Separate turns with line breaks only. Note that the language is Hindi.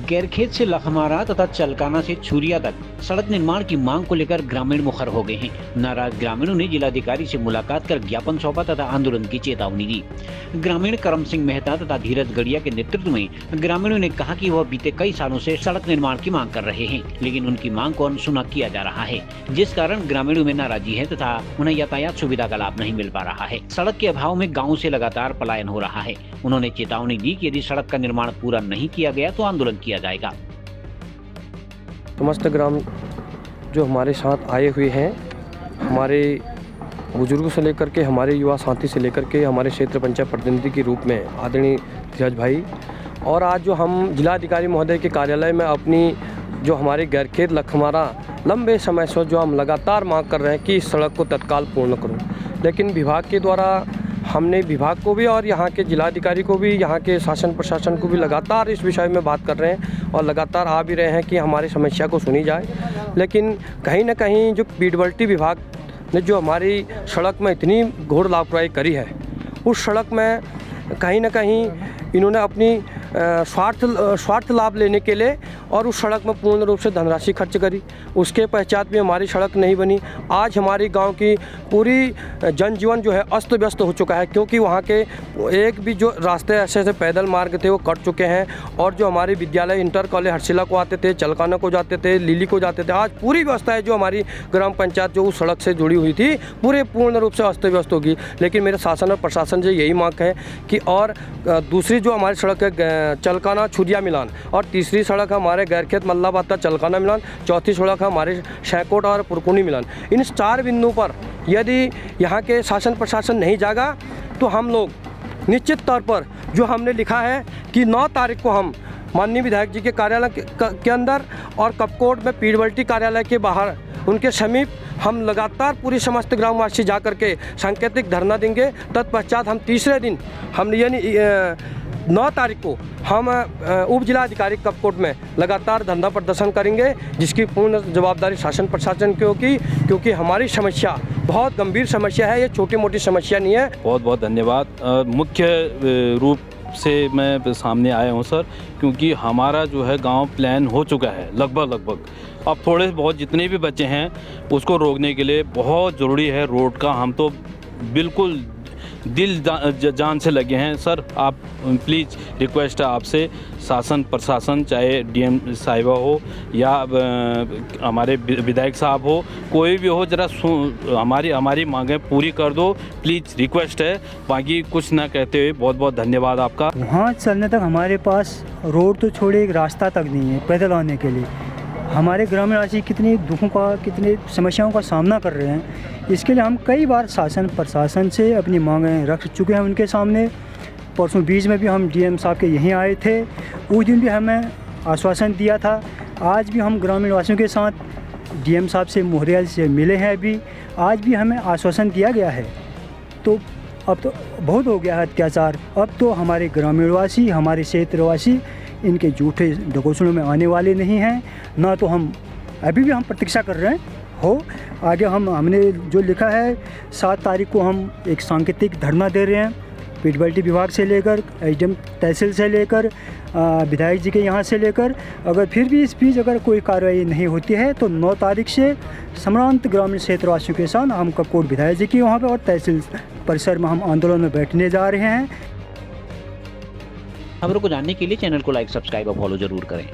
गैरखेत से लखमारा तथा चलकाना से छुरिया तक सड़क निर्माण की मांग को लेकर ग्रामीण मुखर हो गए हैं। नाराज ग्रामीणों ने जिलाधिकारी से मुलाकात कर ज्ञापन सौंपा तथा आंदोलन की चेतावनी दी। ग्रामीण करम सिंह मेहता तथा धीरज गढ़िया के नेतृत्व में ग्रामीणों ने कहा कि वह बीते कई सालों से सड़क निर्माण की मांग कर रहे हैं, लेकिन उनकी मांग को अनसुना किया जा रहा है, जिस कारण ग्रामीणों में नाराजगी है तथा उन्हें यातायात सुविधा का लाभ नहीं मिल पा रहा है। सड़क के अभाव में गाँव से लगातार पलायन हो रहा है। उन्होंने चेतावनी दी कि यदि सड़क का निर्माण पूरा नहीं किया गया तो आंदोलन किया जाएगा।
समस्त ग्राम जो हमारे साथ आए हुए हैं, हमारे बुजुर्गों से लेकर के हमारे युवा साथी से लेकर के हमारे क्षेत्र पंचायत प्रतिनिधि के रूप में आदरणीय धीरज भाई, और आज जो हम जिलाधिकारी महोदय के कार्यालय में अपनी जो हमारे गैरखेत लखमारा लंबे समय से जो हम लगातार मांग कर रहे हैं कि इस सड़क को तत्काल पूर्ण करो, लेकिन विभाग के द्वारा हमने विभाग को भी और यहाँ के जिलाधिकारी को भी, यहाँ के शासन प्रशासन को भी लगातार इस विषय में बात कर रहे हैं और लगातार आ भी रहे हैं कि हमारी समस्या को सुनी जाए। लेकिन कहीं ना कहीं जो पीडब्ल्यूडी विभाग ने जो हमारी सड़क में इतनी घोर लापरवाही करी है, उस सड़क में कहीं ना कहीं इन्होंने अपनी स्वार्थ लाभ लेने के लिए और उस सड़क में पूर्ण रूप से धनराशि खर्च करी। उसके पश्चात भी हमारी सड़क नहीं बनी। आज हमारी गांव की पूरी जनजीवन जो है अस्त व्यस्त हो चुका है, क्योंकि वहां के एक भी जो रास्ते ऐसे पैदल मार्ग थे वो कट चुके हैं, और जो हमारे विद्यालय इंटर कॉलेज हर्षिला को आते थे, चलकाना को जाते थे, लिली को जाते थे, आज पूरी व्यवस्था है जो हमारी ग्राम पंचायत जो उस सड़क से जुड़ी हुई थी पूर्ण रूप से अस्त व्यस्त होगी। लेकिन मेरे शासन और प्रशासन से यही मांग है कि और दूसरी जो हमारी सड़क है चलकाना छुरिया मिलान, और तीसरी सड़क हमारे गैरखेत मल्लाबाद चलकाना मिलान, चौथी सड़क हमारे शैकोट और पुरकुनी मिलान। इन 4 बिंदुओं पर यदि यहाँ के शासन प्रशासन नहीं जागा तो हम लोग निश्चित तौर पर जो हमने लिखा है कि 9 तारीख को हम माननीय विधायक जी के कार्यालय के अंदर और कपकोट में पीडब्ल्यूडी कार्यालय के बाहर उनके समीप हम लगातार पूरी समस्त ग्रामवासी जा करके सांकेतिक धरना देंगे। तत्पश्चात हम तीसरे दिन हम यानी 9 तारीख को हम उप जिलाधिकारी कपकोट में लगातार धरना प्रदर्शन करेंगे, जिसकी पूर्ण जवाबदारी शासन प्रशासन की होगी, क्योंकि हमारी समस्या बहुत गंभीर समस्या है, ये छोटी मोटी समस्या नहीं है।
बहुत बहुत धन्यवाद। मुख्य रूप से मैं सामने आया हूँ सर, क्योंकि हमारा जो है गांव प्लान हो चुका है लगभग। अब थोड़े बहुत जितने भी बच्चे हैं उसको रोकने के लिए बहुत ज़रूरी है रोड का। हम तो बिल्कुल दिल जान से लगे हैं सर। आप प्लीज़ रिक्वेस्ट है आपसे, शासन प्रशासन चाहे डीएम साहिबा हो या हमारे विधायक साहब हो, कोई भी हो, ज़रा हमारी मांगें पूरी कर दो प्लीज़, रिक्वेस्ट है। बाकी कुछ ना कहते हुए बहुत बहुत धन्यवाद आपका।
वहाँ चलने तक हमारे पास रोड तो छोड़े एक रास्ता तक नहीं है पैदल आने के लिए। हमारे ग्रामीणवासी कितने दुखों का, कितने समस्याओं का सामना कर रहे हैं। इसके लिए हम कई बार शासन प्रशासन से अपनी मांगें रख चुके हैं उनके सामने। परसों बीच में भी हम डीएम साहब के यहीं आए थे, उस दिन भी हमें आश्वासन दिया था। आज भी हम ग्रामीणवासियों के साथ डीएम साहब से मोहरिया से मिले हैं। अभी आज भी हमें आश्वासन दिया गया है। तो अब तो बहुत हो गया है अत्याचार। अब तो हमारे ग्रामीणवासी, हमारे क्षेत्रवासी इनके झूठे ढकोसलों में आने वाले नहीं हैं। ना तो हम अभी भी हम प्रतीक्षा कर रहे हैं आगे हमने जो लिखा है 7 तारीख को हम एक सांकेतिक धरना दे रहे हैं, पीडब्ल्यूडी विभाग से लेकर एसडीएम तहसील से लेकर विधायक जी के यहाँ से लेकर। अगर फिर भी इस बीच अगर कोई कार्रवाई नहीं होती है तो 9 तारीख से सम्रांत ग्रामीण क्षेत्रवासियों के साथ हम कपकोट विधायक जी के वहाँ पर और तहसील परिसर में हम आंदोलन में बैठने जा रहे हैं।
खबरों को जानने के लिए चैनल को लाइक, सब्सक्राइब और फॉलो जरूर करें।